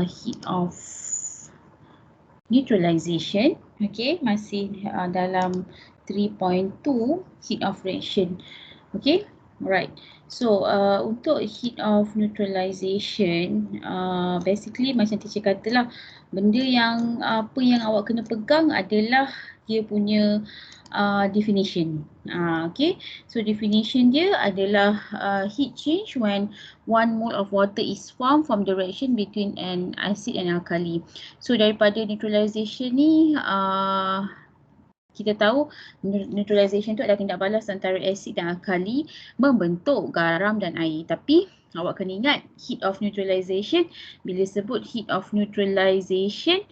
heat of neutralization. Okay, masih dalam 3.2 heat of reaction. Okay, alright. So untuk heat of neutralization, basically macam teacher katalah, benda yang apa yang awak kena pegang adalah dia punya definition. Okay, so definition dia adalah heat change when 1 mole of water is formed from the reaction between an acid and alkali. So daripada neutralization ni, kita tahu neutralization tu adalah tindak balas antara asid dan alkali membentuk garam dan air. Tapi awak kena ingat heat of neutralization, bila sebut heat of neutralization,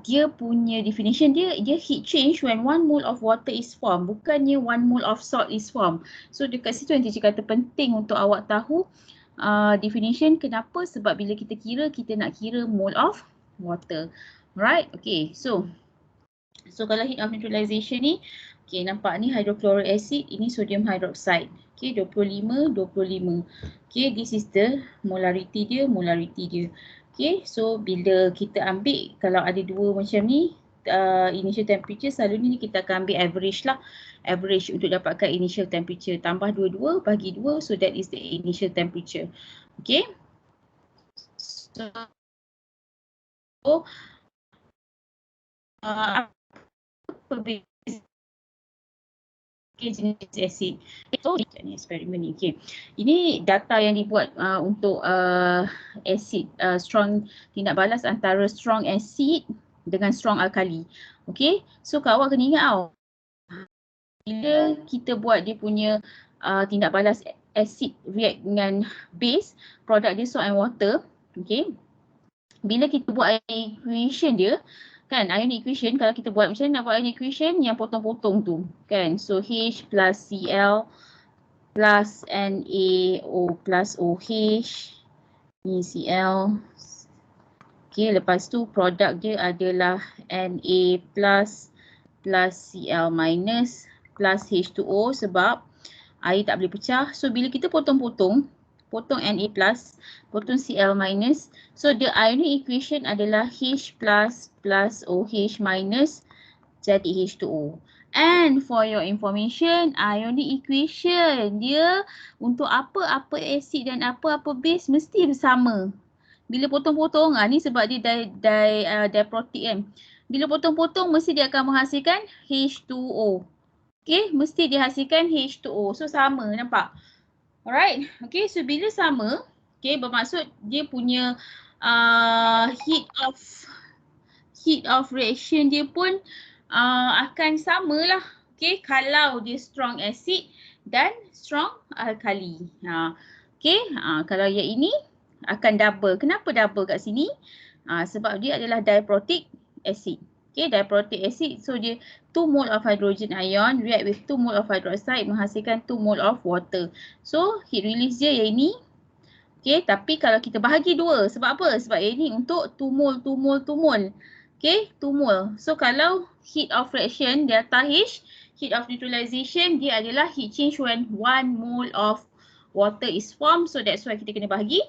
dia punya definition dia heat change when 1 mole of water is formed, bukannya 1 mole of salt is formed. So dekat situ yang teacher kata penting untuk awak tahu definition. Kenapa? Sebab bila kita kira, kita nak kira mole of water. Right? Okay, so kalau heat of neutralization ni, okay, nampak ni hydrochloric acid, ini sodium hydroxide. Okay, 25, 25. Okay, this is the molarity dia. Okay, so bila kita ambil, kalau ada dua macam ni, initial temperature, selalunya ni kita akan ambil average lah. Average untuk dapatkan initial temperature. Tambah 22, bagi 2, so that is the initial temperature. Okay. So, apa jenis asid. So, ini eksperimen ni. Okay. Ini data yang dibuat untuk asid, strong, tindak balas antara strong acid dengan strong alkali. Okay. So, kalau awak kena ingat bila kita buat dia punya tindak balas acid react dengan base, produk dia salt and water. Okay. Bila kita buat equation dia, kan, ionic equation, kalau kita buat macam mana nak buat ionic equation yang potong-potong tu, kan. So H plus Cl plus NaO plus OH, ni Cl. Okay, lepas tu produk dia adalah Na plus Cl minus plus H2O sebab air tak boleh pecah. So bila kita potong-potong, potong Na plus, potong Cl minus. So the ionic equation adalah H plus OH minus jadi H2O. And for your information, ionic equation dia untuk apa-apa acid dan apa-apa base mesti bersama. Bila potong-potong, ni sebab dia diprotic kan. Bila potong-potong mesti dia akan menghasilkan H2O. Okay, mesti dihasilkan H2O. So sama, nampak? Alright, okay, so bila sama, okay, bermaksud dia punya heat of reaction dia pun akan sama lah. Okay, kalau dia strong acid dan strong alkali. Okay, kalau yang ini akan double. Kenapa double kat sini? Sebab dia adalah diprotic acid. Okay, diprotic acid, so dia 2 mole of hydrogen ion react with 2 mole of hydroxide menghasilkan 2 mole of water. So heat release dia yang ini. Okay, tapi kalau kita bahagi 2, sebab apa? Sebab yang ini untuk 2 mole. Okay, 2 mole. So kalau heat of reaction delta H, heat of neutralization, dia adalah heat change when 1 mole of water is formed. So that's why kita kena bahagi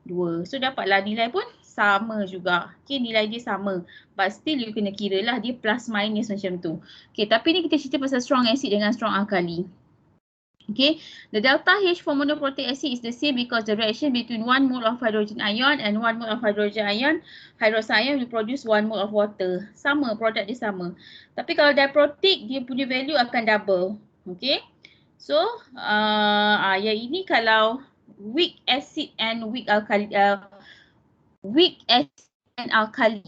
2. So dapatlah nilai pun sama juga. Okay, nilai dia sama. But still you kena kira lah dia plus minus macam tu. Okay, tapi ni kita cerita pasal strong acid dengan strong alkali. Okay, the delta H for monoprotic acid is the same because the reaction between 1 mole of hydrogen ion and 1 mole of hydroxide ion will produce 1 mole of water. Sama, produk dia sama. Tapi kalau diprotic, dia punya value akan double. Okay, so yang ini kalau weak acid and weak alkali, weak acid and alkali.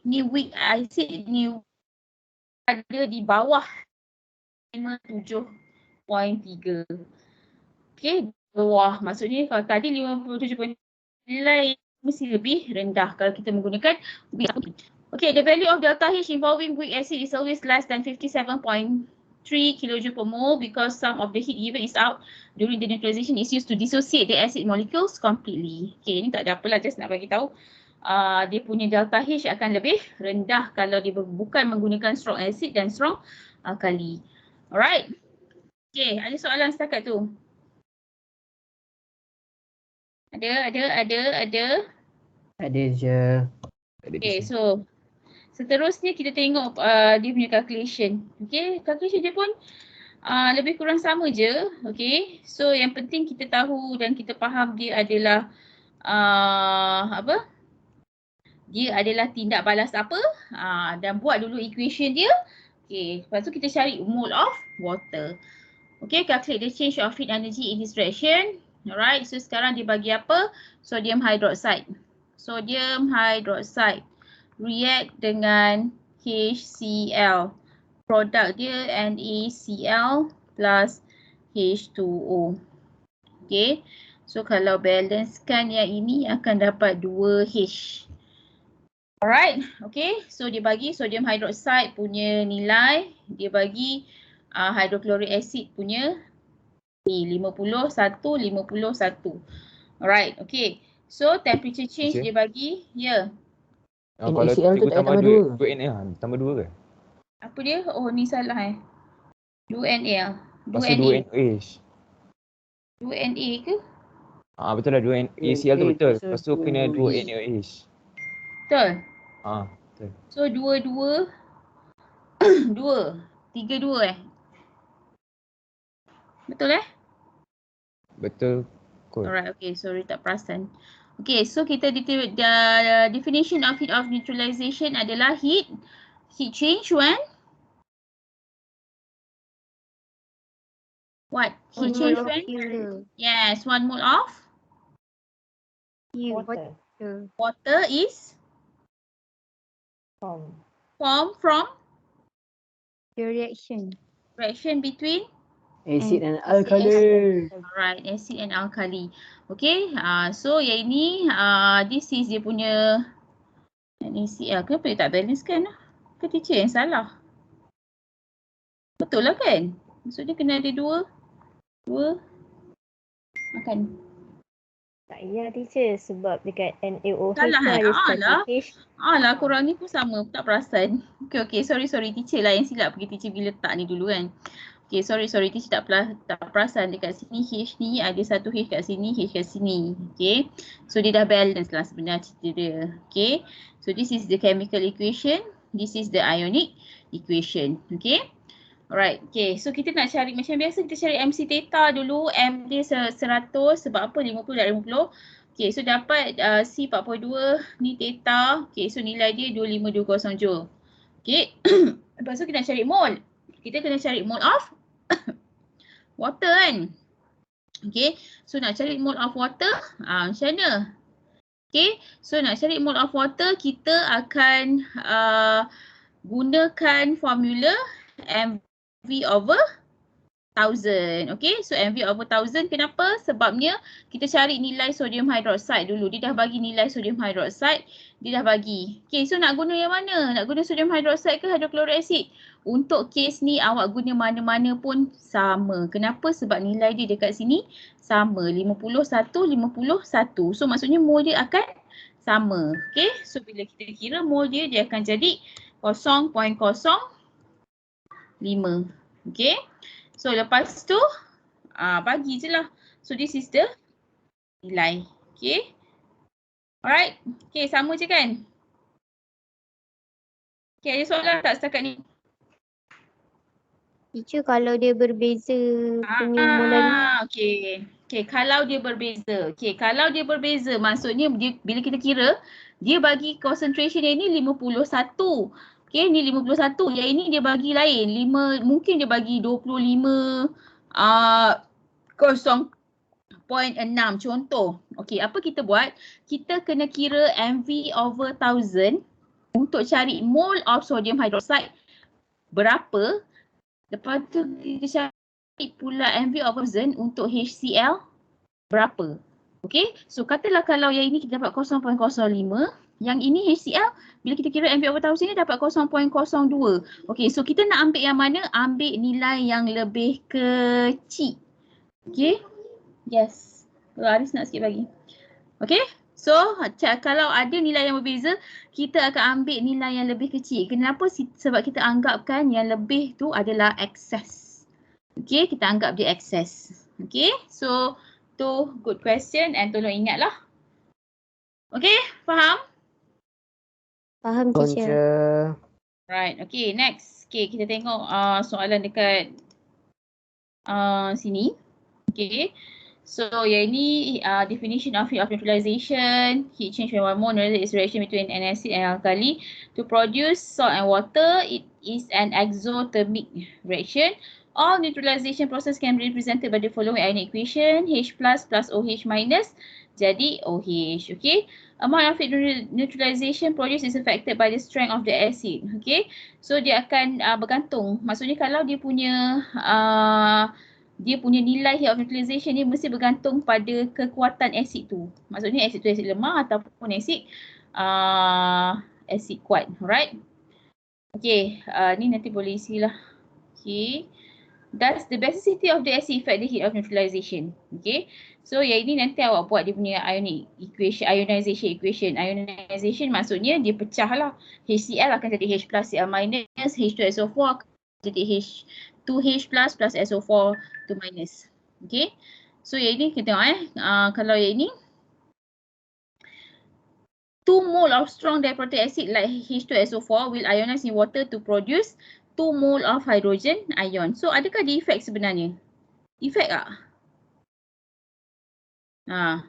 Ni weak acid ni ada di bawah 57.3. Okay, bawah. Maksudnya kalau tadi 57.3 nilai mesti lebih rendah kalau kita menggunakan weak. Okay, the value of delta H involving weak acid is always less than 57.3 kJ per mole because some of the heat given is out during the neutralization is used to dissociate the acid molecules completely. Okay, ini tak ada apalah, just nak bagi tahu. Dia punya delta H akan lebih rendah kalau dia bukan menggunakan strong acid dan strong alkali. Alright. Okay, ada soalan setakat tu? Ada. Ada je. Okay, so seterusnya kita tengok dia punya calculation. Okay, calculation dia pun lebih kurang sama je. Okay, so yang penting kita tahu dan kita faham dia adalah apa? Dia adalah tindak balas apa? Dan buat dulu equation dia. Okay, lepas tu kita cari mole of water. Okay, calculate the change of heat energy in this reaction. Alright, so sekarang dia bagi apa? Sodium hydroxide. Sodium hydroxide react dengan HCl. Produk dia NaCl plus H2O. Okay, so kalau balancekan yang ini akan dapat 2H. Alright, okay, so dia bagi sodium hydroxide punya nilai, dia bagi hydrochloric acid punya ni 51. Alright, okay. So temperature change dia bagi, ya. Kalau NaCl tu tak tambah 2. 2Na tambah 2 ke? Apa dia? Oh ni salah 2Na. Lepas tu 2NaOH. 2Na ke? Betul lah 2NaCl tu betul. Lepas tu kena 2NaOH. Betul? Betul. So 2, 3, 2 Betul Betul. Cool. Alright, okay, sorry tak perasan. Okay, so kita definition of heat of neutralization adalah heat change when? What? Heat change when? Yes, 1 mole of? Water is? Formed from? The reaction. Reaction between? Acid dan alkali. Alright, acid and alkali. Okay, so yang ini, this is dia punya NaCl. Kenapa dia tak balance kan? Ke teacher yang salah? Betul lah kan? Maksudnya kena ada dua makan. Tak payah teacher sebab dekat NaOH Salah tu ada alah. satu H. Alah, korang ni pun sama, tak perasan. Okay, sorry teacher lah yang silap pergi teacher bila letak ni dulu kan. Okay, sorry teacher tak perasan dekat sini H ni ada satu H kat sini, H kat sini. Okay, so dia dah balance lah sebenarnya cerita dia. Okay, so this is the chemical equation, this is the ionic equation. Okay, alright, okay, so kita nak cari macam biasa kita cari MC theta dulu. M dia 100 sebab apa? 50 dari 50. Okay, so dapat C42 ni theta. Okay, so nilai dia 2520 joule. Okay, lepas tu kita nak cari mole. Kita kena cari mole of water kan. Okay, so nak cari mole of water, macam mana? Okay, so nak cari mole of water, kita akan gunakan formula MV over 1000. Okay, so MV over 1000 kenapa? Sebabnya kita cari nilai sodium hydroxide dulu. Dia dah bagi nilai sodium hydroxide, dia dah bagi. Okay, so nak guna yang mana? Nak guna sodium hydroxide ke hydrochloric acid? Untuk kes ni awak guna mana-mana pun sama. Kenapa? Sebab nilai dia dekat sini sama. 51, 51. So maksudnya mole dia akan sama. Okay, so bila kita kira mole dia, dia akan jadi 0.05. Okay. So lepas tu bagi je lah. So this is the nilai. Okay. Alright. Okay, sama je kan? Okay, ada soalan tak setakat ni? Teacher kalau dia berbeza punya molar. Okay. Okay, kalau dia berbeza. Okay, kalau dia berbeza maksudnya dia, bila kita kira dia bagi concentration yang ni 51. Okay, ni 51. Yang ini dia bagi lain. 5, mungkin dia bagi 25, 0.6 contoh. Okay, apa kita buat? Kita kena kira MV over 1000 untuk cari mole of sodium hydroxide berapa. Lepas tu kita cari pula MV over 1000 untuk HCl berapa. Okay, so katalah kalau yang ini kita dapat 0.05. Yang ini HCl, bila kita kira MV over 1000 ni dapat 0.02. Okay, so kita nak ambil yang mana? Ambil nilai yang lebih kecil. Okay, yes. Aris nak sikit lagi. Okay, so kalau ada nilai yang berbeza, kita akan ambil nilai yang lebih kecil. Kenapa? Sebab kita anggapkan yang lebih tu adalah excess. Okay, kita anggap dia excess. Okay, so tu good question and tolong ingatlah. Okay, faham? Faham teacher. Teacher. Right, okay, next. Okay, kita tengok soalan dekat sini. Okay, so yang ini definition of heat of neutralization. Heat change from one mole is reaction between an acid and alkali to produce salt and water. It is an exothermic reaction. All neutralization process can be represented by the following ionic equation: H plus plus OH minus. Jadi OH, okay. Amount of heat neutralization produced is affected by the strength of the acid, okay. So dia akan bergantung. Maksudnya kalau dia punya nilai heat of neutralization ni mesti bergantung pada kekuatan asid tu. Maksudnya asid tu asid lemah ataupun asid kuat, alright. Okay, ni nanti boleh isi lah. Okay. Does the basicity of the acid affect the heat of neutralization? Okay. So yang ini nanti awak buat dia punya ionic equation, ionization equation. Ionization maksudnya dia pecah lah. HCl akan jadi H plus Cl minus, H2SO4 akan jadi H2H plus plus SO4 to minus. Okay. So yang ini kita tengok kalau yang ini 2 mole of strong diprotic acid like H2SO4 will ionize in water to produce 2 mole of hydrogen ion. So adakah dia effect sebenarnya? Effect tak?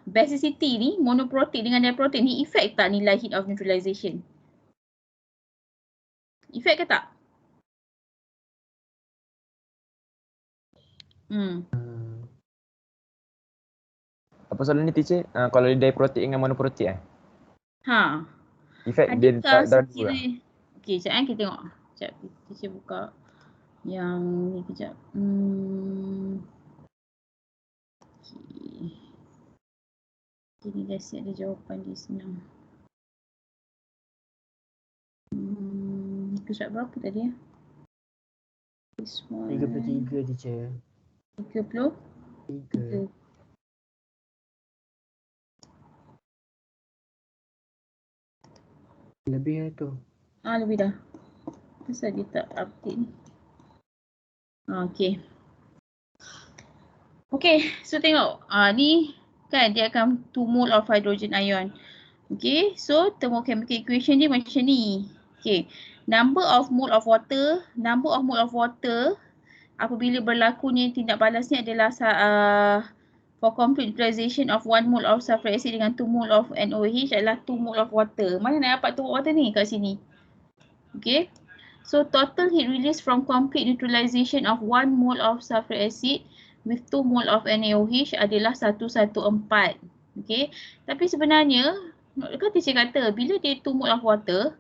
Basicity ni, monoprotic dengan diprotic ni effect tak nilai heat of neutralization? Effect ke tak? Apa soalan ni teacher? Kalau dia diprotic dengan monoprotic Effect dia Adakah dalam dua sekiranya okey, sekejap kita tengok. Sekejap kita buka yang ni kejap. Okey. Jadi dah siap ada jawapan dia senang. Surat berapa tadi ya? This one. 33 teacher. 30? 3. Lebih lah tu. Lebih dah. Kenapa dia tak update ni? Okey. Okey, so tengok. Ni kan dia akan 2 mole of hydrogen ion. Okey, so thermochemical equation dia macam ni. Okey, number of mole of water apabila berlakunya tindak balas ni adalah for complete neutralization of 1 mole of sulfuric acid dengan 2 mole of NOH adalah 2 mole of water. Mana nak dapat 2 mole water ni kat sini? Okay. So total heat release from complete neutralization of 1 mole of sulfuric acid with 2 mole of NaOH adalah 114. Okay. Tapi sebenarnya, kan teacher kata bila dia 2 mole of water,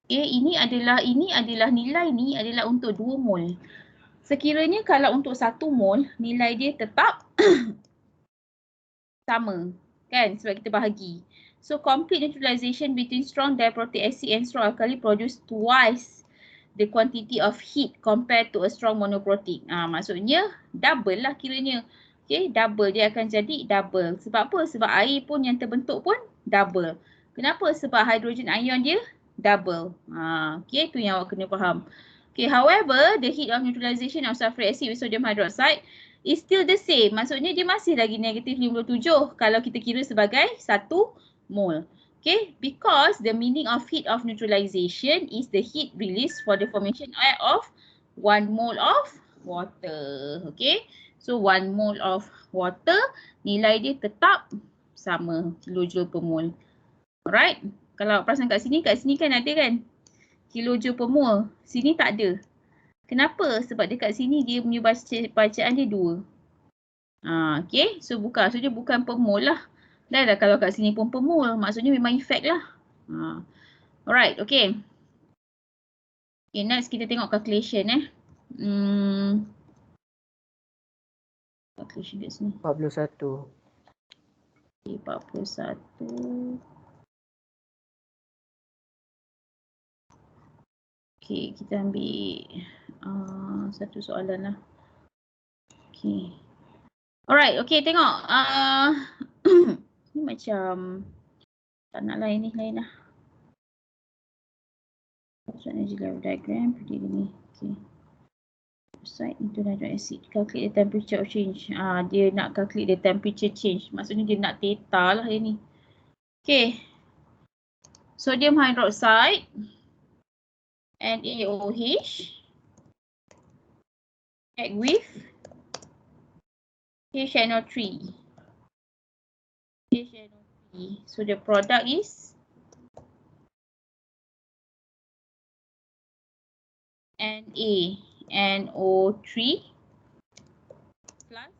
okay, ini adalah nilai ni adalah untuk 2 mole. Sekiranya kalau untuk 1 mole, nilai dia tetap sama. Kan? Sebab kita bahagi. So complete neutralization between strong diprotic acid and strong alkali produce twice the quantity of heat compared to a strong monoprotic. Maksudnya double lah kiranya. Okay, double. Dia akan jadi double. Sebab apa? Sebab air pun yang terbentuk pun double. Kenapa? Sebab hydrogen ion dia double. Okay, tu yang awak kena faham. Okay, however, the heat of neutralization of sulfuric acid with sodium hydroxide is still the same. Maksudnya dia masih lagi negatif 57 kalau kita kira sebagai 1 mole. Okay, because the meaning of heat of neutralization is the heat release for the formation of 1 mole of water. Okay, so 1 mole of water, nilai dia tetap sama, kilojoule per mole. Alright, kalau perasan kat sini kan ada kan kilojoule per mole, sini tak ada. Kenapa? Sebab dekat sini dia punya bacaan dia 2. Okay, so dia bukan per mole lah. Dah kalau kat sini pun per mole, maksudnya memang efek lah. Alright, okay. Okay, next kita tengok calculation calculation kat sini. 41. Okay, 41. Okay, kita ambil satu soalan lah. Okay. Alright, okay, tengok. Ni macam tak nak lain lah. Energy level diagram, seperti ini. Okay. hydroxide into nitric acid. Calculate the temperature of change. Dia nak calculate the temperature change. Maksudnya dia nak theta lah dia ni. Okay. Sodium hydroxide NaOH add with HNO3. So the product is NaNO3 plus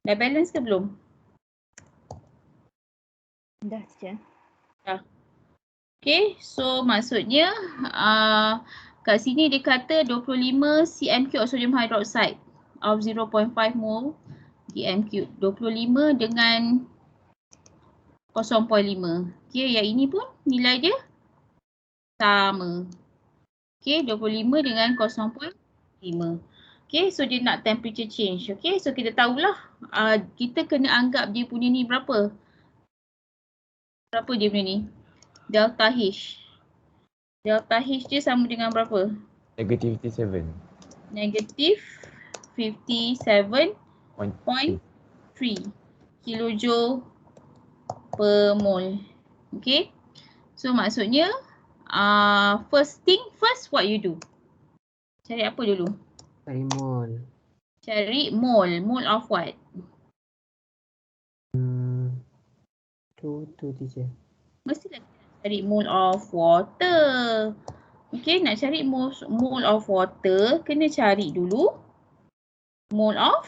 dah balance ke belum? Dah je. Dah. Okay, so maksudnya kat sini dia kata 25 cm3 of sodium hydroxide of 0.5 mol dm3. 25 dengan 0.5. Okay, yang ini pun nilai dia sama. Okay, 25 dengan 0.5. Okay, so dia nak temperature change. Okay, so kita tahulah kita kena anggap dia punya ni berapa. Berapa dia punya ni? Delta H. Delta H dia sama dengan berapa? Negative 57. Negative 57.3 kilojoule per mol. Okay. So maksudnya first thing first, what you do? Cari apa dulu? Cari mol. Cari mol. Mol of what? Tu teacher. Mestilah kita nak cari mol of water. Okay, nak cari mol of water, kena cari dulu mol of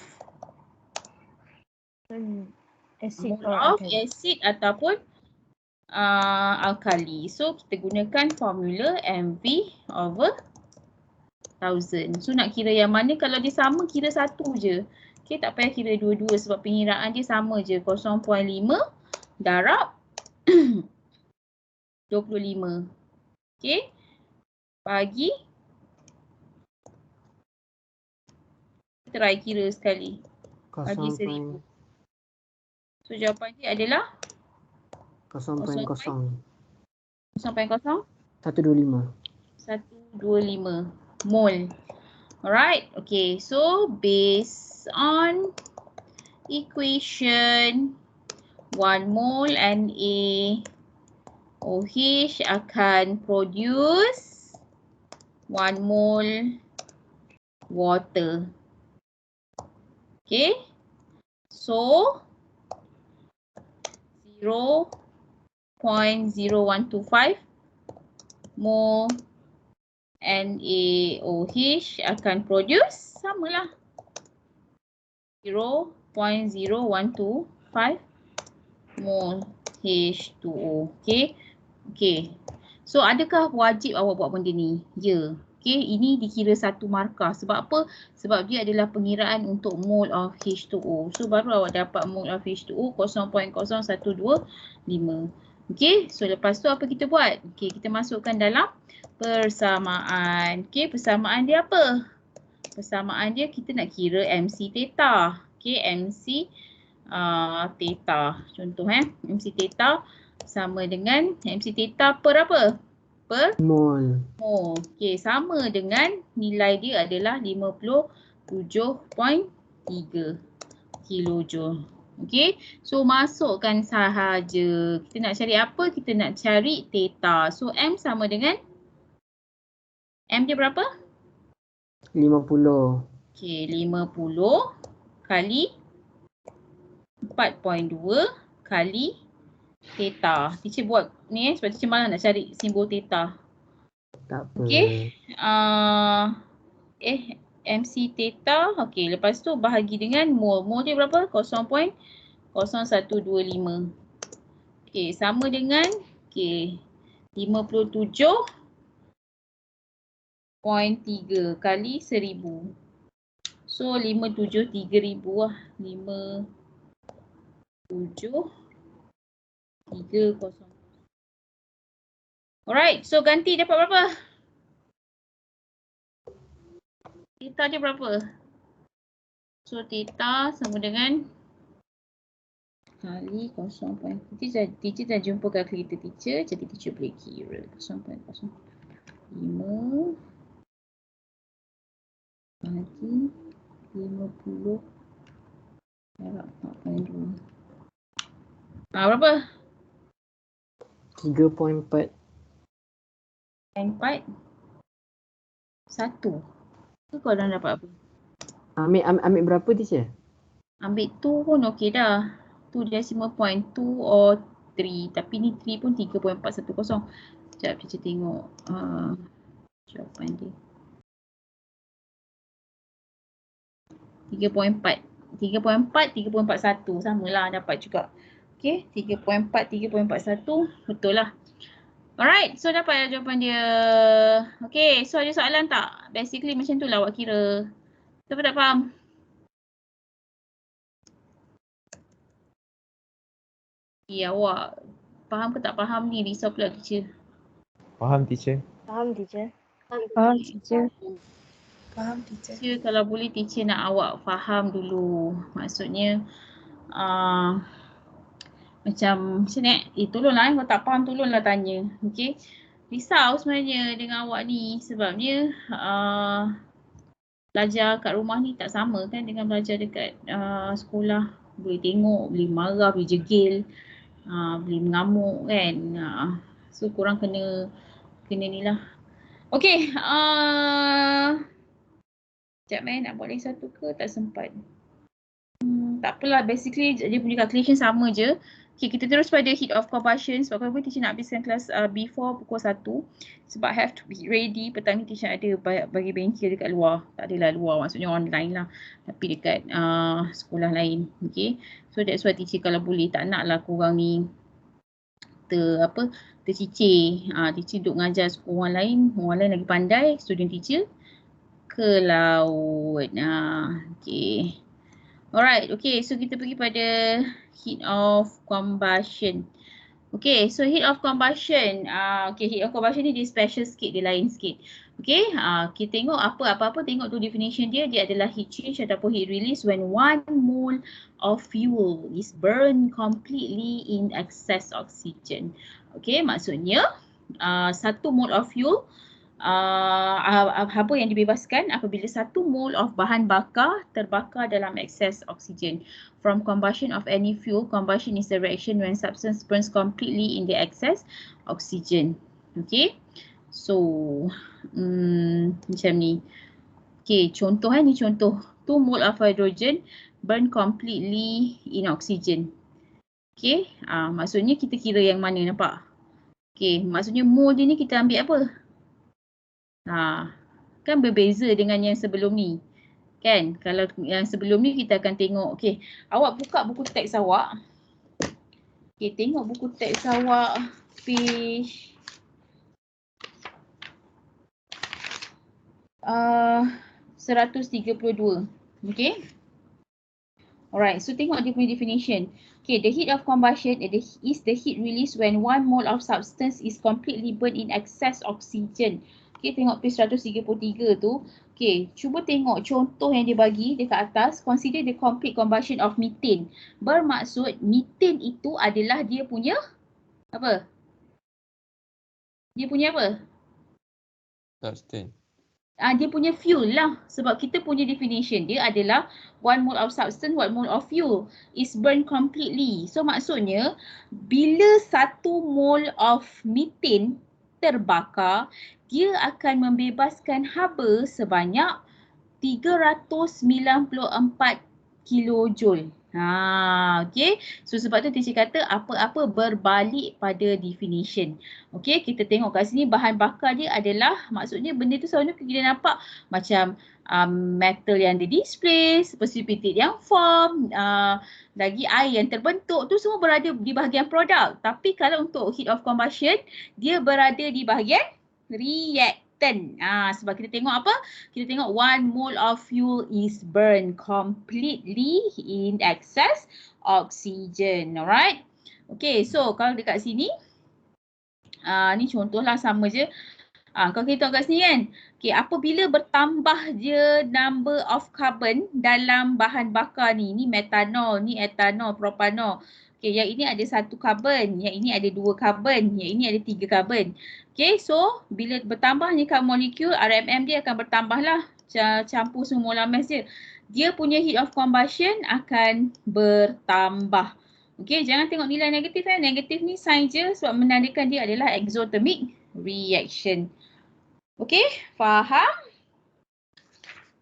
Acid mol of acid ataupun alkali. So kita gunakan formula MV over 1000. So nak kira yang mana, kalau dia sama kira satu je. Okay, tak payah kira dua-dua sebab pengiraan dia sama je. 0.5 darab 25. Okay, bagi, try kira sekali. Bagi 1000. So jawapan dia adalah 0.0. 0.0 125. 125 mol. Alright, okay. So based on equation 1 mol NaOH akan produce 1 mol water. Okay. So 0.0125 mol NaOH akan produce samalah 0.0125 mol H2O. Okay. Okay. So adakah wajib awak buat benda ni? Ya. Okay. Ini dikira satu markah. Sebab apa? Sebab dia adalah pengiraan untuk mol of H2O. So baru awak dapat mol of H2O 0.0125. Okay. So lepas tu apa kita buat? Okay. Kita masukkan dalam persamaan. Okay. Persamaan dia apa? Persamaan dia kita nak kira MC theta. Okay. MC theta. Contoh MC theta sama dengan MC theta per apa? Per Mol. mol. Okay, sama dengan nilai dia adalah 57.3 kilojoule. Okay, so masukkan sahaja. Kita nak cari apa? Kita nak cari theta. So M sama dengan M dia berapa? 50. Okay, 50 kali 4.2 kali theta. Teacher buat ni sebab teacher malas nak cari simbol theta. Tak apa. Okay. MC theta. Okay, lepas tu bahagi dengan mol. Mol dia berapa? 0.0125. Okay, sama dengan 57.3 kali 1000. So 573,000 lah. 573,000. Alright, so ganti dapat berapa? Theta dia berapa? So theta sama dengan kali 0. Teacher dah jumpa kalkulator teacher, jadi teacher boleh kira 0.05 bagi 50 darab 4.2. Berapa? 3.4. 4 1. Tu kau dah dapat apa? Ambil berapa teacher? Ambil tu pun okey dah. Tu decimal point 2 or 3. Tapi ni 3 pun 3.410. Sekejap teacher tengok jawapan dia. 3.4. 3.41 samalah dapat juga. Okey, 3.4 3.41 betul lah. Alright, so dapat jawapan dia. Okey, so ada soalan tak? Basically macam tu lah awak kira. Siapa tak faham? Ya, awak faham ke tak faham ni? Risau pula teacher. Faham teacher? Faham teacher? Faham teacher. Faham teacher. Teacher, kalau boleh teacher nak awak faham dulu. Maksudnya macam ni, tolonglah kalau tak faham tolonglah tanya. Okey. Risau sebenarnya dengan awak ni sebabnya belajar kat rumah ni tak sama kan dengan belajar dekat sekolah. Boleh tengok, boleh marah, boleh jegil, boleh mengamuk kan. So korang kena ni lah. Okey, sekejap nak buat lagi satu ke tak sempat. Tak apalah, basically dia punya calculation sama je. Okay, kita terus pada heat of combustion. Sebab apa teacher nak habiskan kelas before pukul 1. Sebab have to be ready. Petang ni teacher ada bagi bengkel dekat luar. Tak adalah luar, maksudnya online lah. Tapi dekat sekolah lain. Okay, so that's why teacher kalau boleh tak nak lah korang ni tercicir. Teacher duduk ngajar orang lain lagi pandai, student teacher ke laut. Okay. Alright, okay, so kita pergi pada heat of combustion. Okay, so heat of combustion. Heat of combustion ni dia special sikit, dia lain sikit. Okay, kita tengok apa-apa tengok tu definition dia. Dia adalah heat change ataupun heat release when 1 mole of fuel is burned completely in excess oxygen. Okay, maksudnya 1 mole of fuel apa yang dibebaskan apabila 1 mole of bahan bakar terbakar dalam excess oksigen. From combustion of any fuel, combustion is the reaction when substance burns completely in the excess oxygen. Okay, so macam ni. Okay, contoh ni contoh 2 mole of hydrogen burn completely in oxygen. Okay, maksudnya kita kira yang mana, nampak? Okay, maksudnya mole dia ni kita ambil apa? Kan berbeza dengan yang sebelum ni. Kan? Kalau yang sebelum ni kita akan tengok. Okey, awak buka buku teks awak. Okey, tengok buku teks awak page 132. Okey. Alright, so tengok dia punya definition. Okay, the heat of combustion is the heat release when 1 mole of substance is completely burned in excess oxygen. Okay, tengok page 133 tu. Okay, cuba tengok contoh yang dia bagi dekat atas. Consider the complete combustion of methane. Bermaksud methane itu adalah dia punya apa? Dia punya apa? Substance. Dia punya fuel lah. Sebab kita punya definition dia adalah 1 mole of substance, 1 mole of fuel is burned completely. So maksudnya bila 1 mole of methane terbakar, dia akan membebaskan haba sebanyak 394 kilojoule. Okay. So sebab tu teacher kata apa-apa berbalik pada definition. Okay, kita tengok kat sini bahan bakar dia adalah, maksudnya benda tu selalu kita nampak macam metal yang di-displace, precipitate yang form, lagi air yang terbentuk, tu semua berada di bahagian produk. Tapi kalau untuk heat of combustion, dia berada di bahagian reactant. Sebab kita tengok apa? Kita tengok 1 mole of fuel is burned completely in excess oxygen. Alright? Okay, so kalau dekat sini, ni contohlah sama je. Kalau kita tengok kat sini kan, okay, apabila bertambah je number of carbon dalam bahan bakar ni metanol, ni etanol, propanol. Okay, yang ini ada 1 carbon, yang ini ada 2 carbon, yang ini ada 3 carbon. Okay, so bila bertambah ni carbon molecule, RMM dia akan bertambah lah. campur semua molar-mass dia punya heat of combustion akan bertambah. Okey, jangan tengok nilai negatif Negatif ni sign je sebab menandakan dia adalah exothermic reaction. Okey, faham?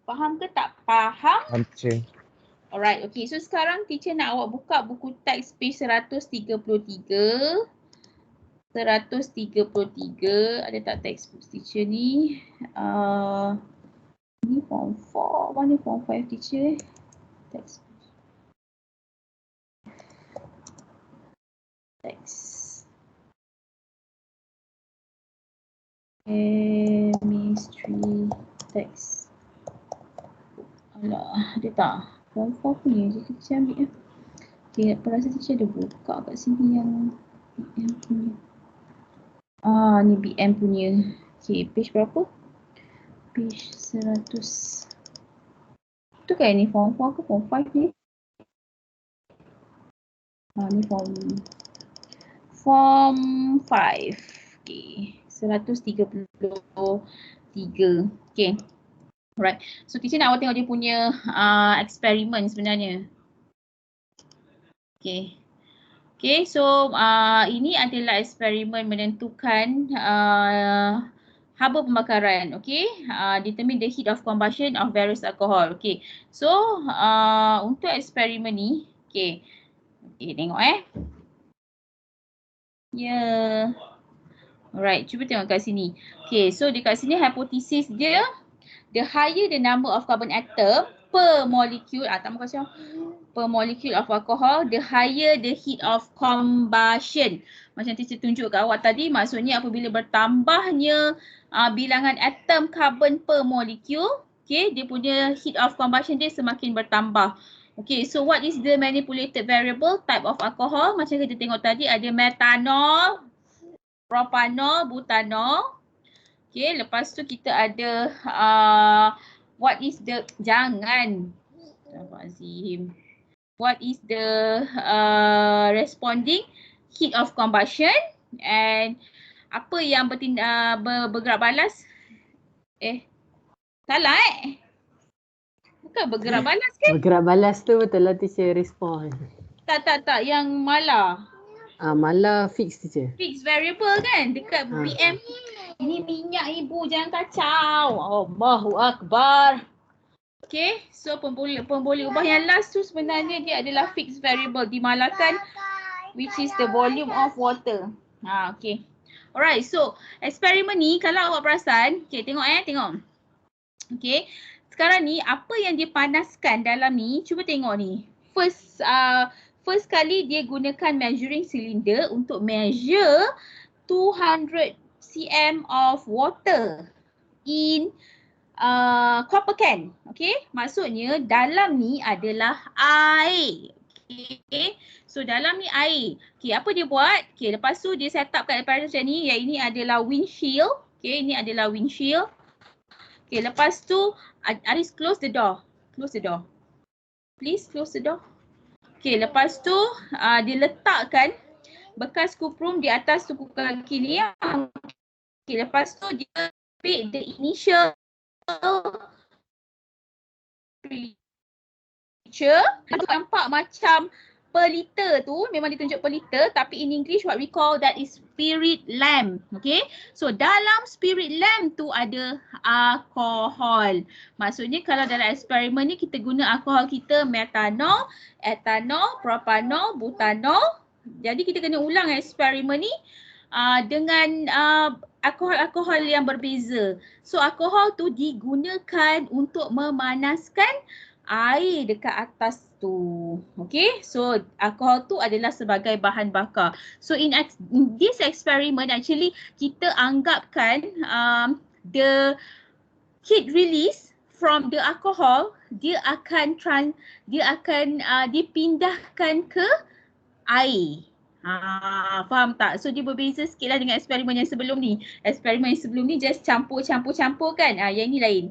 Faham ke tak faham? Faham teacher. Alright, okay. So sekarang teacher nak awak buka buku teks page 133. 133. Ada tak teks teacher ni? Ni form 4. Mana form 5 teacher? Teks. Chemistry teks. Alah, ada tak? Form 4 punya je teacher ambil. Okay, perasa teacher ada buka kat sini yang BM punya. Ni BM punya. Okay, page berapa? Page 100. Tu kan ni form 4 ke form 5 ni? Ni form 5. Okay, 133. Okay. Alright. So teacher nak awak tengok dia punya eksperimen sebenarnya. Okay. Okay, so ini adalah eksperimen menentukan haba pembakaran. Okay, determine the heat of combustion of various alcohol. Okay, so untuk eksperimen ni, okay, tengok Ya. Alright, cuba tengok kat sini. Okay, so dekat sini hipotesis dia, the higher the number of carbon atom per molecule, tak mahu kasi per molecule of alcohol, the higher the heat of combustion. Macam teacher tunjuk kat awak tadi, maksudnya apabila bertambahnya bilangan atom carbon per molecule, okay, dia punya heat of combustion dia semakin bertambah. Okay, so what is the manipulated variable type of alcohol? Macam kita tengok tadi ada methanol, propanol, butanol. Okay, lepas tu kita ada what is the, what is the responding heat of combustion and apa yang bergerak balas? Salah Bukan bergerak balas kan? Bergerak balas tu betul lah teacher, respon. Tak, yang malah. Malah fix teacher. Fix variable kan dekat BM. Ini minyak ibu, jangan kacau. Allahu Akbar. Okay, so pemboleh ubah yang last tu sebenarnya dia adalah fixed variable dimalahkan, which is the volume of water. Okay. Alright, so eksperimen ni kalau awak perasan, okay, tengok tengok. Okay, sekarang ni apa yang dia panaskan dalam ni, cuba tengok ni. First kali dia gunakan measuring cylinder untuk measure 200 cm of water in copper can. Okay, maksudnya dalam ni adalah air. Okay, so dalam ni air. Okay, apa dia buat? Okay, lepas tu dia set up kat apparatus macam ni, yang ini adalah windshield. Okay, ini adalah windshield. Okay, lepas tu Aris close the door. Close the door. Please close the door. Okay, lepas tu dia letakkan bekas kuprum di atas tuku kaki ni. Okay, lepas tu dia pick the initial picture. Nampak macam per liter tu, memang ditunjuk per liter, tapi in English what we call that is spirit lamp. Okay, so dalam spirit lamp tu ada alkohol. Maksudnya kalau dalam eksperimen ni kita guna alkohol kita methanol, ethanol, propanol, butanol. Jadi kita kena ulang eksperimen ni dengan alkohol-alkohol yang berbeza. So alkohol tu digunakan untuk memanaskan air dekat atas tu. Okay, so alkohol tu adalah sebagai bahan bakar. So in this experiment actually kita anggapkan the heat release from the alcohol dia akan dipindahkan ke air. Faham tak? So dia berbeza sikit lah dengan eksperimen yang sebelum ni. Eksperimen yang sebelum ni just campur kan. Yang ni lain.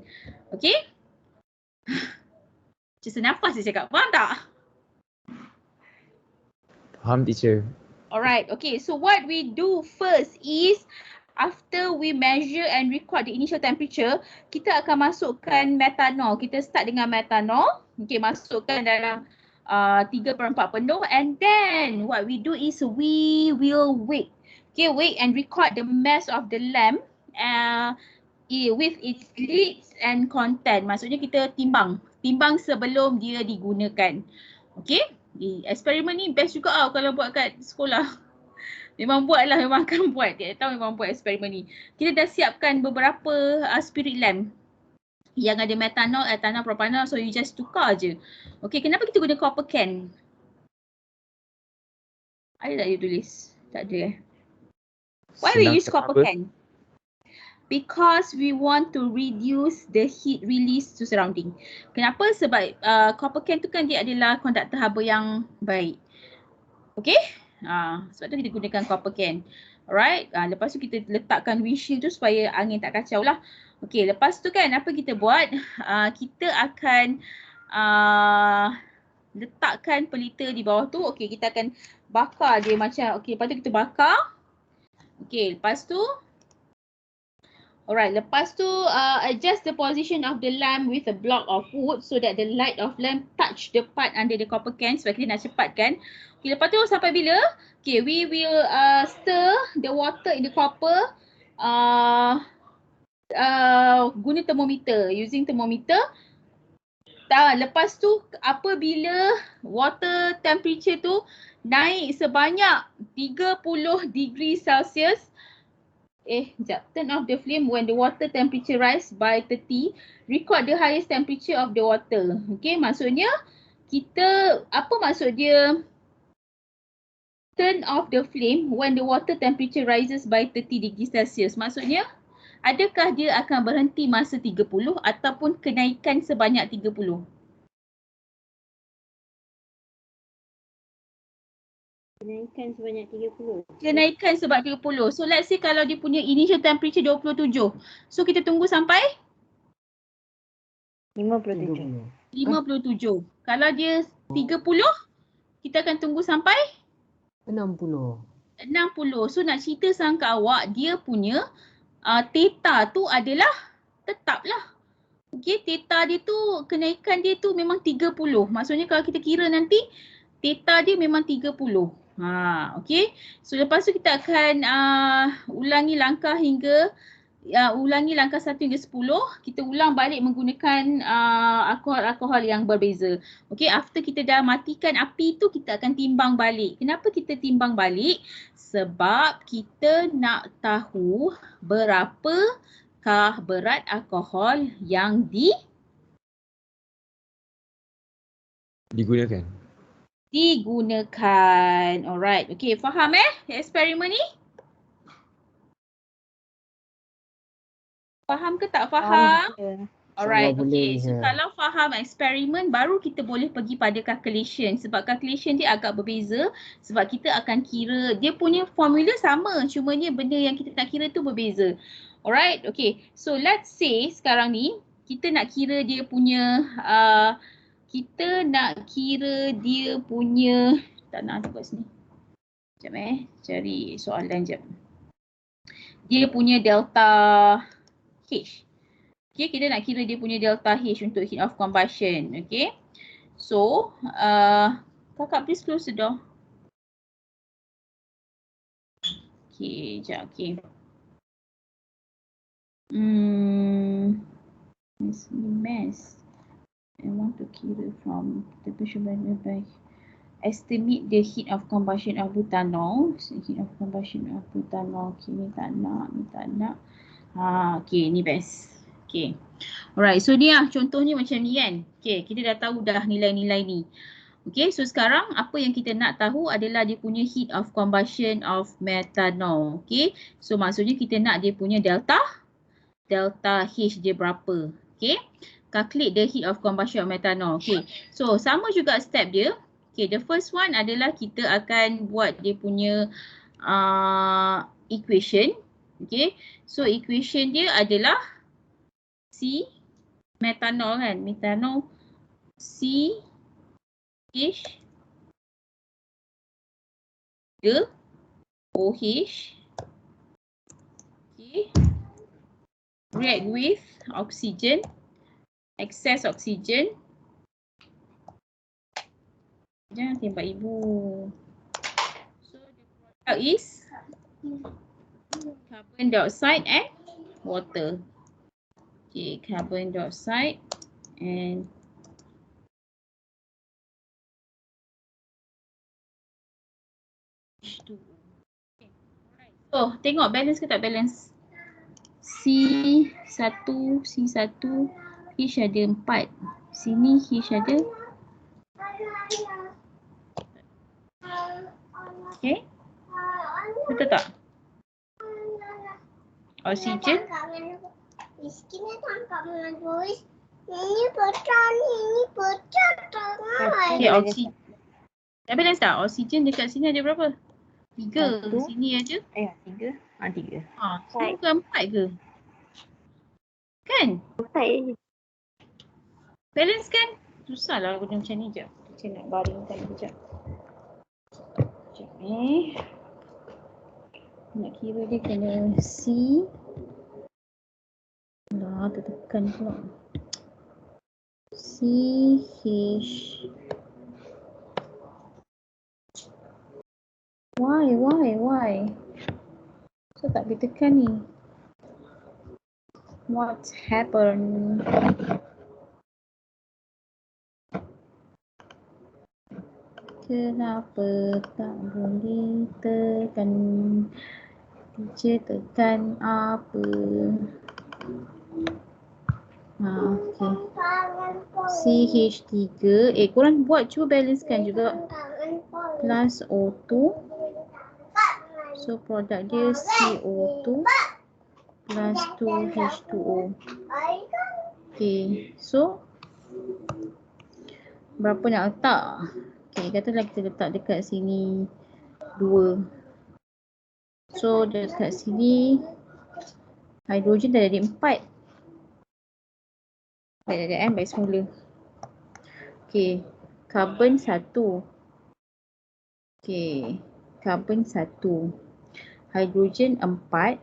Okay? Macam senafas dia cakap. Faham tak? Faham teacher. Alright. Okay. So what we do first is after we measure and record the initial temperature, kita akan masukkan metanol. Kita start dengan metanol. Okay, masukkan dalam 3/4 penuh, and then what we do is we will weigh. Okay, weigh and record the mass of the lamp with its lids and content. Maksudnya kita timbang sebelum dia digunakan. Okay, eksperimen ni best juga kalau buat kat sekolah. Memang buat lah, memang akan buat. Tiap tahun memang buat eksperimen ni. Kita dah siapkan beberapa spirit lamp yang ada metanol, ethanol, propanol, so you just tukar je. Okay, kenapa kita guna copper can? Ada tak you tulis? Tak ada Why we use copper can? Because we want to reduce the heat release to surrounding. Kenapa? Sebab copper can tu kan dia adalah konduktor haba yang baik. Okay? Sebab tu kita gunakan copper can. Alright, lepas tu kita letakkan windshield tu supaya angin tak kacau lah. Okay, lepas tu kan apa kita buat? Kita akan letakkan pelita di bawah tu. Okay, kita akan bakar dia macam, okay, lepas tu kita bakar. Okay, lepas tu alright, lepas tu adjust the position of the lamp with a block of wood so that the light of lamp touch the part under the copper can sebab kita nak cepat kan. Okay, lepas tu sampai bila? Okay, we will stir the water in the copper guna thermometer, using thermometer. Lepas tu apabila water temperature tu naik sebanyak 30 degree Celsius, turn off the flame when the water temperature rise by 30. Record the highest temperature of the water. Okay, maksudnya kita, apa maksud dia turn off the flame when the water temperature rises by 30 degree Celsius? Maksudnya, adakah dia akan berhenti masa 30 ataupun kenaikan sebanyak 30? Kenaikan sebanyak 30. Kenaikan sebanyak 30. So let's say kalau dia punya initial temperature 27. So kita tunggu sampai 57. 57. Kalau dia 30, kita akan tunggu sampai 60. 60. So nak cerita sang kat awak, dia punya theta tu adalah tetap lah. Okay, theta dia tu, kenaikan dia tu memang 30. Maksudnya kalau kita kira nanti, theta dia memang 30. Okay. So lepas tu kita akan ulangi langkah 1 hingga 10. Kita ulang balik menggunakan alkohol yang berbeza. Okay, after kita dah matikan api tu, kita akan timbang balik. Kenapa kita timbang balik? Sebab kita nak tahu berapakah berat alkohol yang digunakan. Alright. Okay, faham eksperimen ni? Faham ke tak faham? Alright, okay. So kalau faham eksperimen, baru kita boleh pergi pada calculation. Sebab calculation dia agak berbeza. Sebab kita akan kira, dia punya formula sama. Cumanya benda yang kita nak kira tu berbeza. Alright, okay. So let's say sekarang ni, kita nak kira dia punya, tak nak buat sini. Sekejap cari soalan jap. Dia punya delta H. Okay, kita nak kira dia punya delta H untuk heat of combustion. Okay. So, kakak please close the door. Okay, sekejap. Okay. Mess. I want to kira from temperature by estimate the heat of combustion of butanol. Heat of combustion of butanol. Okay, ni tak nak. Okay, ni best. Okay. Alright, so ni contohnya macam ni kan. Okay, kita dah tahu dah nilai-nilai ni. Okay, so sekarang apa yang kita nak tahu adalah dia punya heat of combustion of methanol. Okay, so maksudnya kita nak dia punya delta H dia berapa. Okay, calculate the heat of combustion of methanol. Okay, so sama juga step dia. Okay, the first one adalah kita akan buat dia punya equation. Okay, so equation dia adalah C methanol kan, methanol C H the OH react with oxygen, excess oxygen. Jangan tembak ibu. So the product is carbon dioxide and water. Okay, carbon dioxide and H2O. Okay. Alright. So tengok balance ke tak balance? C1, C1, H ada 4. Sini H ada. Okay. Betul tak? Oksigen. Miskinnya tangkap menulis. Ini pecah, ini pecah tangan. Okay, oksigen. Dah balance tak? Oksigen dekat sini ada berapa? 3. Satu. Sini ada. 3. 3. Sini bukan 4 ke? Kan? 4 je. Balance kan? Susah lah guna macam ni je. Saya nak baringkan sekejap. Sekejap Nak kira dia kena C. Dah tertekan pula. C, H. Why? So tak boleh tekan ni. What happened? Kenapa tak boleh tekan? Teacher tekan apa? Okay. CH3. Korang buat cuba balancekan juga. Plus O2. So produk dia CO2 plus 2H2O. Okay. So berapa nak letak? Okay, katalah kita letak dekat sini 2. So dekat sini hidrogen dah jadi 4. Baik ada baik semula. Okay, karbon 1. Okay, karbon 1. Hidrogen 4.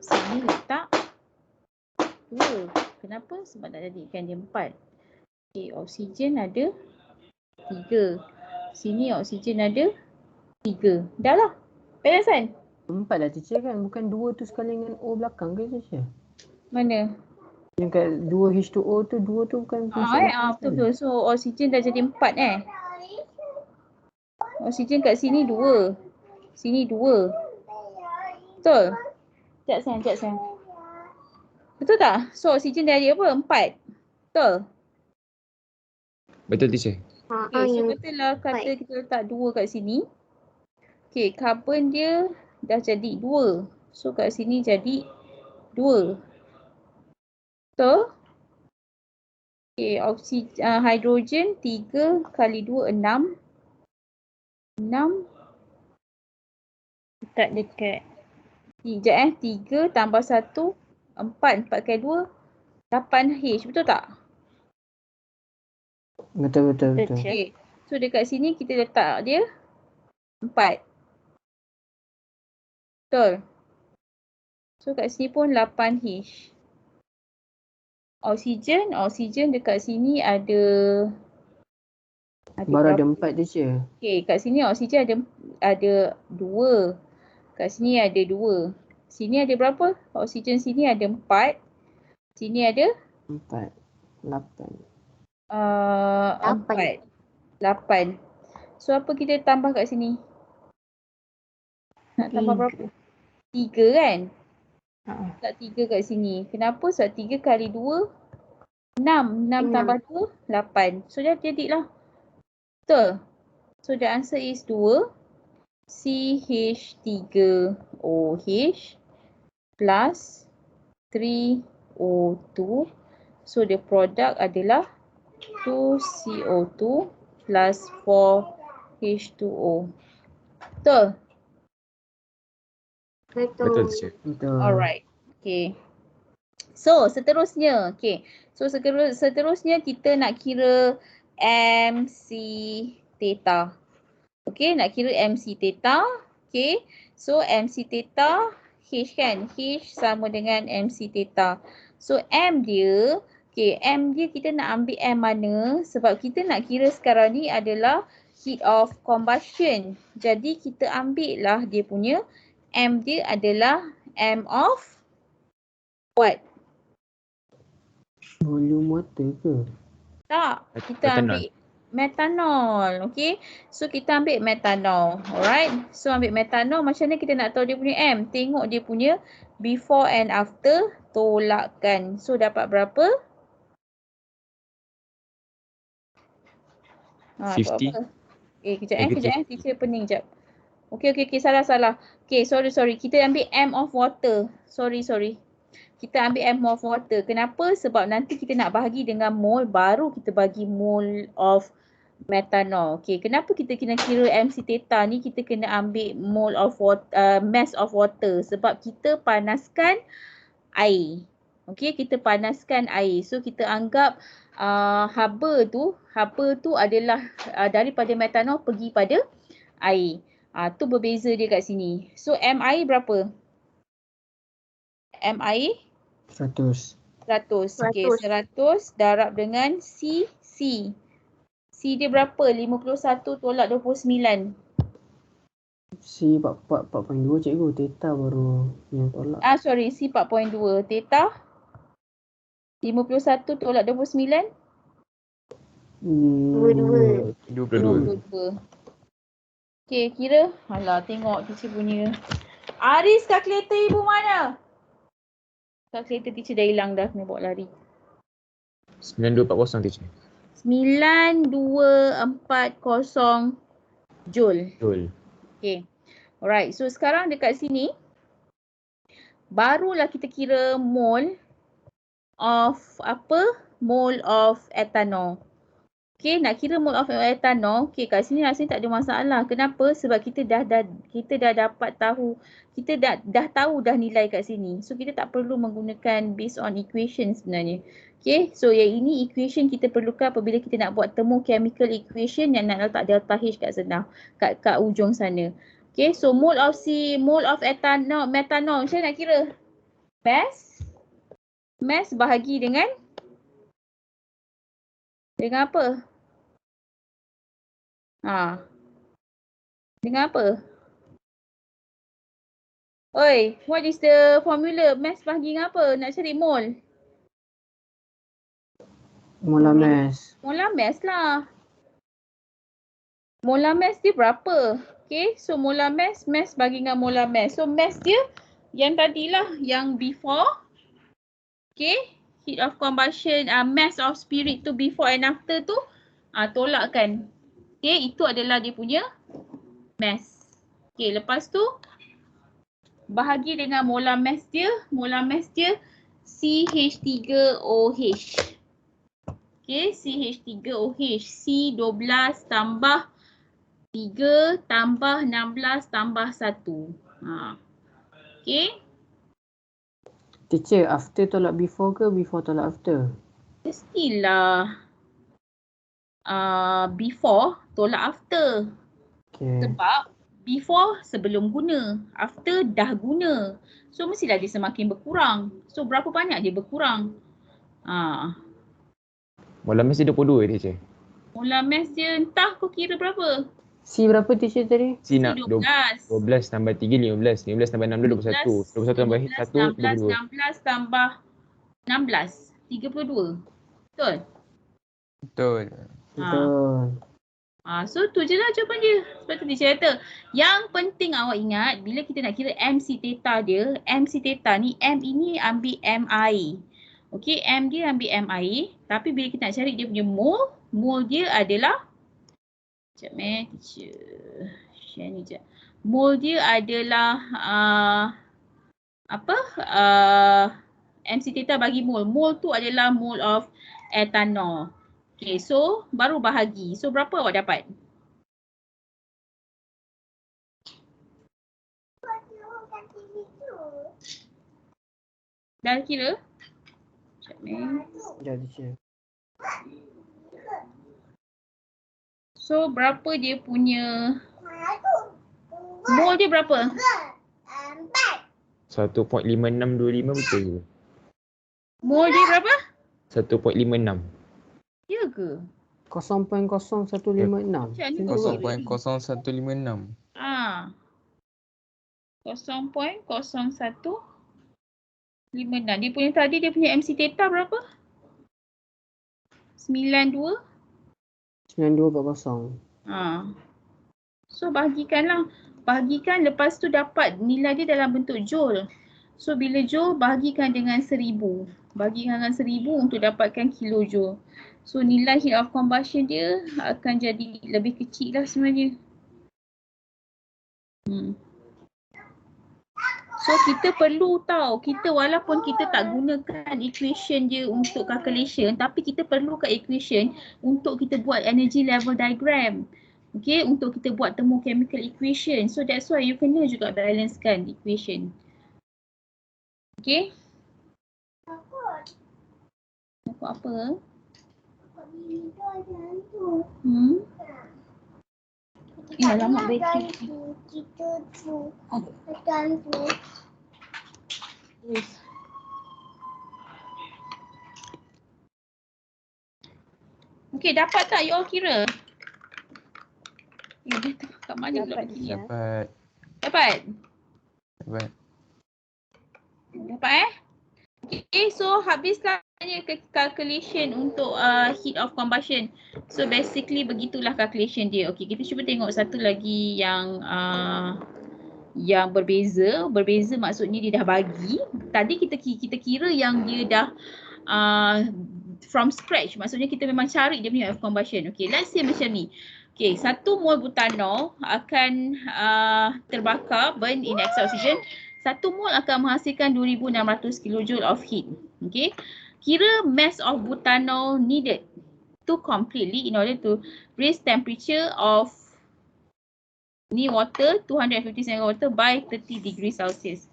Sini letak 2. Kenapa? Sebab tak jadikan dia 4. Okay, oksigen ada 3. Sini oksigen ada 3. Dah lah. Balance kan? 4 lah teacher kan? Bukan 2 tu sekali dengan O belakang ke teacher? Mana? Yang kat 2H2O tu, 2 tu bukan betul. So oksigen dah jadi 4 Oksigen kat sini 2. Sini 2. Betul? Sekejap sayang. Betul tak? So oksigen dah jadi apa? 4. Betul? Betul teacher. Okay, so betul lah kata kita letak 2 kat sini. Okay, karbon dia dah jadi 2. So kat sini jadi 2. Betul? Okay, hidrogen 3 kali 2, 6. 6. Tak dekat. 3 tambah 1, 4. 4 kali 2, 8H. Betul tak? Betul. Okay. So dekat sini kita letak dia 4. Betul? So kat sini pun 8H. Oksigen dekat sini ada Baru ada berapa? 4 teacher. Okay, kat sini oksigen ada 2. Kat sini ada 2. Sini ada berapa? Oksigen sini ada 4. Sini ada 4. 8. 4. 8. So apa kita tambah kat sini? Nak tambah berapa? 3 kan? Tak 3 kat sini. Kenapa? Sebab 3 kali 2, 6. 6 tambah 2, 8. So dah jadilah. Betul? So the answer is 2. CH3OH plus 3O2. So the product adalah 2CO2 plus 4H2O. Betul? Betul teacher. Betul. Alright. Okay. So seterusnya. Okay. So seterusnya kita nak kira MC theta. Okay. Nak kira MC theta. Okay. So MC theta H kan. H sama dengan MC theta. So M dia, okay, M dia kita nak ambil M mana? Sebab kita nak kira sekarang ni adalah heat of combustion. Jadi kita ambil lah dia punya M dia adalah M of what? Volume water ke? Tak, kita Metanol. ambil metanol. Okay, so kita ambil metanol. Alright, so ambil metanol, macam mana kita nak tahu dia punya M? Tengok dia punya before and after, tolakkan. So dapat berapa? 50. Apa? Kejap teacher pening jap. Okay, salah. Okay, sorry. Kita ambil M of water. Sorry. Kita ambil M of water. Kenapa? Sebab nanti kita nak bahagi dengan mole, baru kita bagi mole of metanol. Okay, kenapa kita kena kira MC theta ni? Kita kena ambil mole of water, mass of water. Sebab kita panaskan air. Okay, kita panaskan air. So, kita anggap haba tu adalah daripada metanol pergi pada air. Tu berbeza dia kat sini. So, M air berapa? M air? 100. 100. Okay, 100 darab dengan C. C dia berapa? 51 tolak 29. C 4.2 cikgu. Theta baru yang tolak. Sorry, C 4.2. Theta? 51 tolak 29? 22. 22. Okay, kira. Alah, tengok teacher punya. Aris, kalkulator ibu mana? Kalkulator teacher dah hilang dah. Kena bawa lari. 9240 teacher. 9240 Joule. Betul. Okay. Alright. So sekarang dekat sini, barulah kita kira mole of apa? Mole of ethanol. Okay, nak kira mole of ethanol, okay, kat sini rasanya tak ada masalah. Kenapa? Sebab kita dah dapat tahu, kita dah tahu dah nilai kat sini. So kita tak perlu menggunakan based on equation sebenarnya. Okay, so yang ini equation kita perlukan apabila kita nak buat thermochemical equation yang nak letak delta H kat sana, kat ujung sana. Okay, so mole of ethanol, metanol, macam mana nak kira? Mass bahagi dengan apa? Dengan apa? Oi, what is the formula? Mass bahagi dengan apa? Nak cari mole. Molar mass. Molar mass lah. Molar mass dia berapa? Okay, so molar mass bagi dengan molar mass. So mass dia yang tadilah, yang before. Okay, heat of combustion, mass of spirit tu before and after tu, tolakkan. Okay, itu adalah dia punya mass. Okay, lepas tu bahagi dengan molar mass dia. Molar mass dia CH3OH. Okay, CH3OH. C12 tambah 3 tambah 16 tambah 1. Okay. Teacher, after tolak before ke before tolak after? Mestilah before tolak after. Okay. Sebab before sebelum guna, after dah guna. So mestilah dia semakin berkurang. So berapa banyak dia berkurang? Molar mass dia 22 teacher. Molar mass dia entah kau kira berapa? C berapa teacher tadi? C nak 12. 12 tambah 3 15. 15 tambah 6 21. 21 tambah 1 22. 16 tambah 16 32. Betul? Betul. Betul. So tu je lah jawapan dia. Sebab tu dia kata, yang penting awak ingat bila kita nak kira MC theta dia, MC theta ni M ini ambil MI. Okey, M dia ambil MI, tapi bila kita nak cari dia punya mole dia adalah teacher. Share ni jap. Mole dia adalah MC theta bagi mole. Mole tu adalah mole of ethanol. Okay, so baru bahagi. So berapa awak dapat? Dah kira? Sekejap ni. Sekejap teacher. So berapa dia punya mole dia berapa? 1.5625 betul ke? Mol dia berapa? 1.56. Ya ke? 0.0156. Macam mana Macam tu kau kan? kira? 0.0156. Ah, 0.0156. Dia punya tadi dia punya MC theta berapa? 92. 9240. So bahagikanlah. Bahagikan lepas tu dapat nilai dia dalam bentuk joule. So bila joule bahagikan dengan 1000. Bahagikan dengan 1000 untuk dapatkan kilojoule. So nilai heat of combustion dia akan jadi lebih kecil lah sebenarnya. So kita perlu tahu, kita walaupun kita tak gunakan equation dia untuk calculation, tapi kita perlukan equation untuk kita buat energy level diagram. Okay, untuk kita buat thermochemical equation. So that's why you kena juga balancekan equation. Okay. Takut apa? Ya, lama bateri. Kita tu. Oh. Macam tu. Okay, dapat tak you all kira? Ya, dia tengah kat mana pula Dapat bateri? ya. Dapat. Dapat? Dapat. Dapat Okay, so habislah calculation untuk heat of combustion. So basically begitulah calculation dia. Okay, kita cuba tengok satu lagi yang berbeza. Berbeza maksudnya dia dah bagi. Tadi kita kira yang dia dah from scratch. Maksudnya kita memang cari dia punya heat of combustion. Okay, let's say macam ni. Okay, 1 mol butanol akan terbakar, burn in excess oxygen. 1 mol akan menghasilkan 2600 kJ of heat. Okay. Kira mass of butanol needed to completely in order to raise temperature of ni water 250 cm water by 30 degrees Celsius.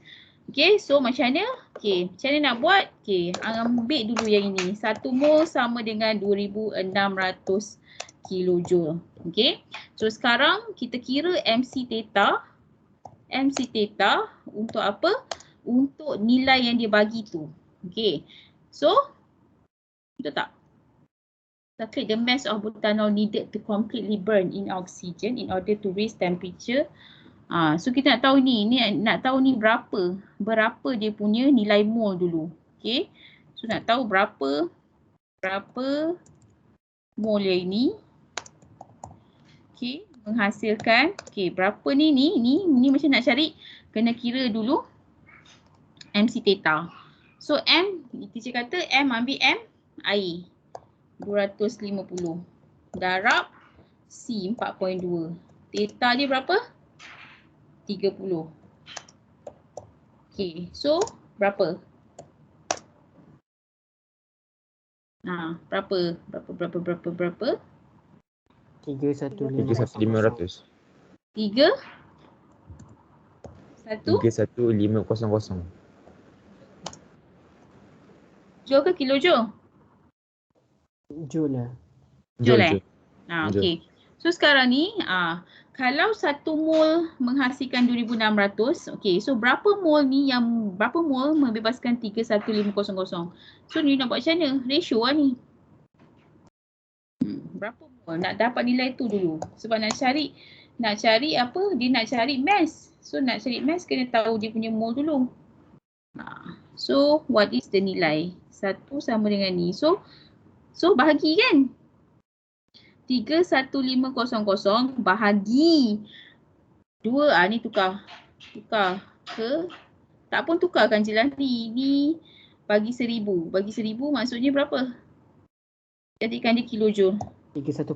Okay, so macam mana? Okay, macam mana nak buat? Okay, ambil dulu yang ini. 1 mol sama dengan 2600 kJ. Okay, so sekarang kita kira MC theta. MC theta untuk apa? Untuk nilai yang dia bagi tu. Okay. So, betul tak? Calculate the mass of butanol needed to completely burn in oxygen in order to raise temperature. So kita nak tahu ni nak tahu ni berapa dia punya nilai mol dulu. Okay. So nak tahu berapa mol yang ini. Okay. Menghasilkan, okay, berapa ni macam nak cari, kena kira dulu MC theta. So M, teacher kata M ambil M, air 250 darab C 4.2. Theta dia berapa? 30. Okay, so berapa? Berapa? 31500. 31500. Joule ke kilojoule? Joule lah. Joule. Joule. Okay. So sekarang ni, kalau 1 mol menghasilkan 2600, okay, so berapa mol membebaskan 31500? So ni nak buat macam mana? Ratio lah ni. Berapa mol? Nak dapat nilai tu dulu. Sebab nak cari apa? Dia nak cari mass. So nak cari mass kena tahu dia punya mol dulu. So what is the nilai? 1 sama dengan ni. So bahagi kan? 31500 bahagi 2. Ni tukar ke? Tak pun tukarkan je lah ni. Ni bagi 1000. Bagi 1000 maksudnya berapa? Jadikan dia kilojoule. 31.5.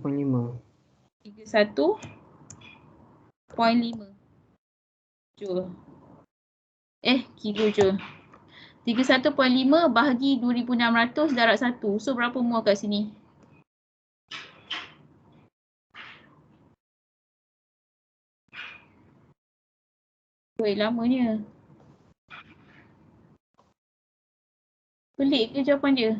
31.5 joule. Kilojoule. 31.5 bahagi 2600 darab 1. So berapa mol kat sini? Weh, lamanya. Pelik ke jawapan dia?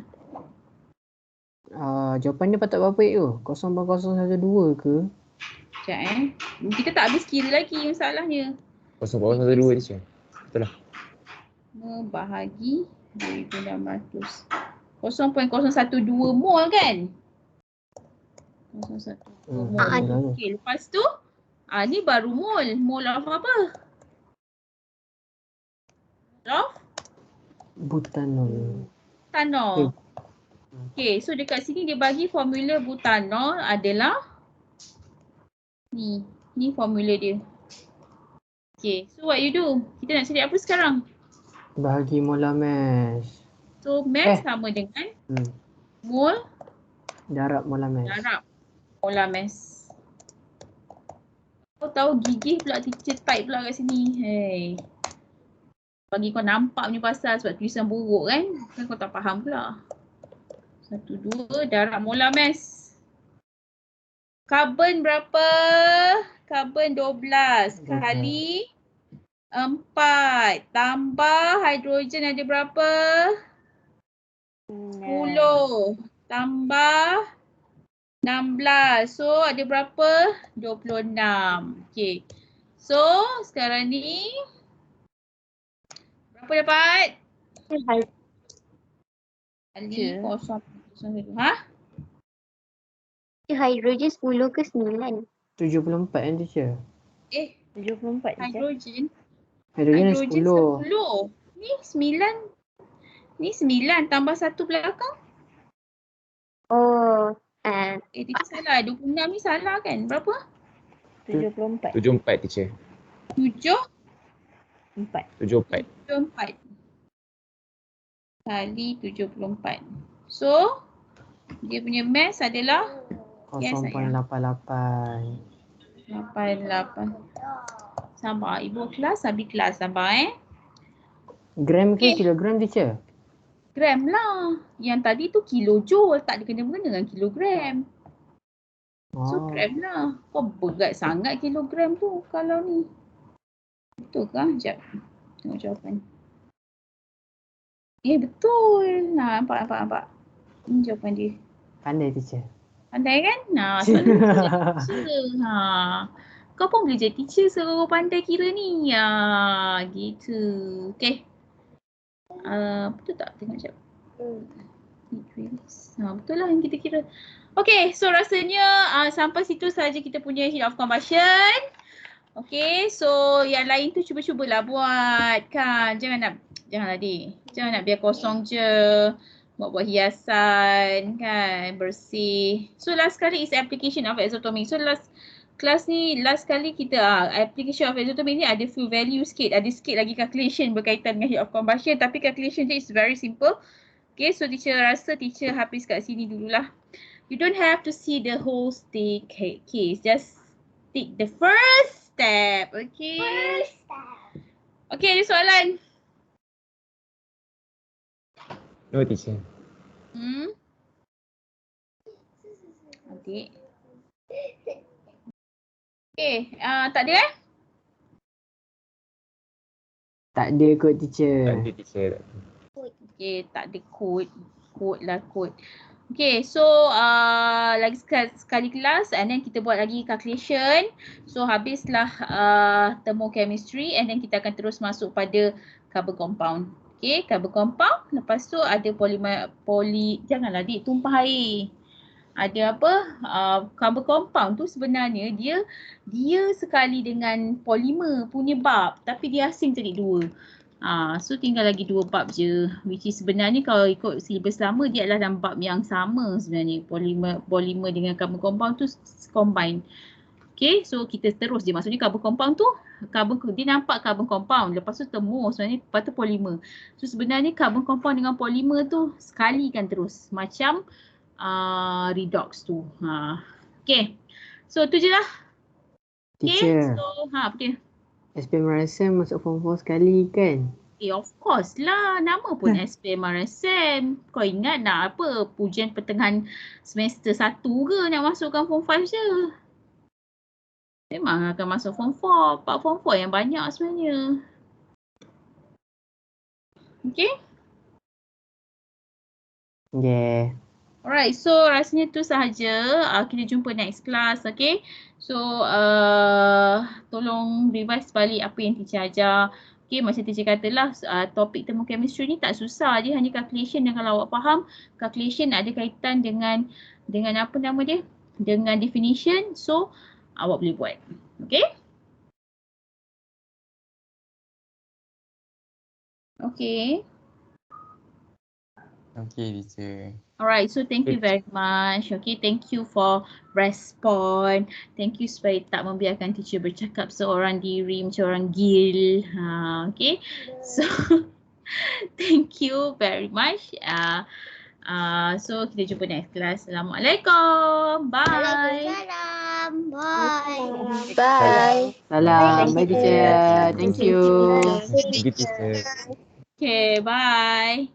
Jawapan dia patut berapa tu? 0.012 ke? Sekejap Kita tak habis kira lagi masalahnya. 0.12 teacher. Betul lah. membahagi 2,600. 0.012 mol kan? 0.12 mol. Okey, lepas tu ni baru mol. Mol of apa? Of Butanol. butanol. Okey, so dekat sini dia bagi formula butanol adalah ni. Ni formula dia. Okay, so what you do? Kita nak cari apa sekarang? Bahagi molar mass. So mass sama dengan mol Darab molar mass. darab molar mass. Kau tahu gigih pula teacher type pula kat sini. Hey. Bagi kau nampak punya pasal sebab tulisan buruk kan? Kan kau tak faham pula. 1, 2 darab molar mass. Karbon berapa? Karbon 12 kali 4 tambah hidrogen ada berapa? 10 tambah 16. So ada berapa? 26. Okay. So sekarang ni berapa dapat? Kali 0.01. Ha? Hidrogen 10 ke 9? 74 kan teacher? 74 je. Hidrogen. Hidrogen Hidrogen 10. 10. Ni 9. Ni 9 tambah 1 belakang. Oh, Dia salah. 26 ni salah kan? Berapa? 74. 74 teacher. 4. 74. 74 kali 74. So, dia punya mass adalah 0.88. 88. Sabar. Ibu kelas, habis kelas. Sabar Gram ke Okay. kilogram teacher? Gram lah. Yang tadi tu kilojoule. Tak ada kena-mengena dengan kilogram. So gram lah. Kau berat sangat kilogram tu kalau ni. Betul ke? Sekejap. Tengok jawapan. Betul. Nah, nampak. Ini jawapan dia. Pandai teacher. Pandai kan? Nah, soalan tu jadi teacher. Kau pun boleh jadi teacher suruh pandai kira ni. Gitu. Okay. Betul tak? Tengok sekejap. Betul lah yang kita kira. Okay, so rasanya sampai situ saja kita punya heat of combustion. Okay, so yang lain tu cuba-cubalah buat kan. Janganlah Dik. Jangan nak biar kosong je. Buat hiasan kan, bersih. So last kali is application of exothermic. So last kali kita application of exothermic ni ada few value sikit. Ada sikit lagi calculation berkaitan dengan heat of combustion. Tapi calculation dia is very simple. Okay, so teacher rasa teacher habis kat sini dululah. You don't have to see the whole case. Just take the first step. Okay. Okay, ada soalan? No teacher. Adik. Okay, tak ada Tak ada kot teacher. Tak ada teacher. Okay, tak ada code. Code. Okay, so lagi sekali kelas and then kita buat lagi calculation. So habislah thermochemistry and then kita akan terus masuk pada carbon compound. Okay, carbon compound. Lepas tu ada janganlah Dik tumpah air. Ada apa? Carbon compound tu sebenarnya dia sekali dengan polimer punya bab tapi dia asing jadi dua. So tinggal lagi 2 bab je, which is sebenarnya kalau ikut silibus lama dia adalah dalam bab yang sama sebenarnya. Polimer dengan carbon compound tu combine. Okay, so kita terus je. Maksudnya carbon compound tu, dia nampak carbon compound. Lepas tu temu sebenarnya, lepas tu polimer. So sebenarnya carbon compound dengan polimer tu sekalikan terus. Macam redox tu. Okay, so tu je lah. Okay, Teacher, so apa dia? SPM RSM masuk form 4 sekali kan? Of course lah. Nama pun SPM RSM. Kau ingat nak apa? Pujian pertengahan semester 1 ke nak masukkan form 5 je? Memang akan masuk form 4. Pak form 4 yang banyak sebenarnya. Okay? Yeah. Alright, so rasanya tu sahaja. Kita jumpa next class, okay? So, tolong revise balik apa yang teacher ajar. Okay, macam teacher katalah topik thermochemistry ni tak susah, dia hanya calculation, dan kalau awak faham calculation ada kaitan dengan apa nama dia? Dengan definition, so awak boleh buat. Okay? Okay. Okay, teacher. Alright, so thank you very much. Okay, thank you for respond. Thank you supaya tak membiarkan teacher bercakap seorang diri macam orang gil. Okay, so thank you very much. So kita jumpa next class. Assalamualaikum. Bye. Waalaikumsalam. Bye. Bye. Salam. Bye teacher. Thank you. Thank you, teacher. Okay, bye.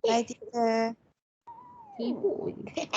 Bye, teacher. Sibuk je.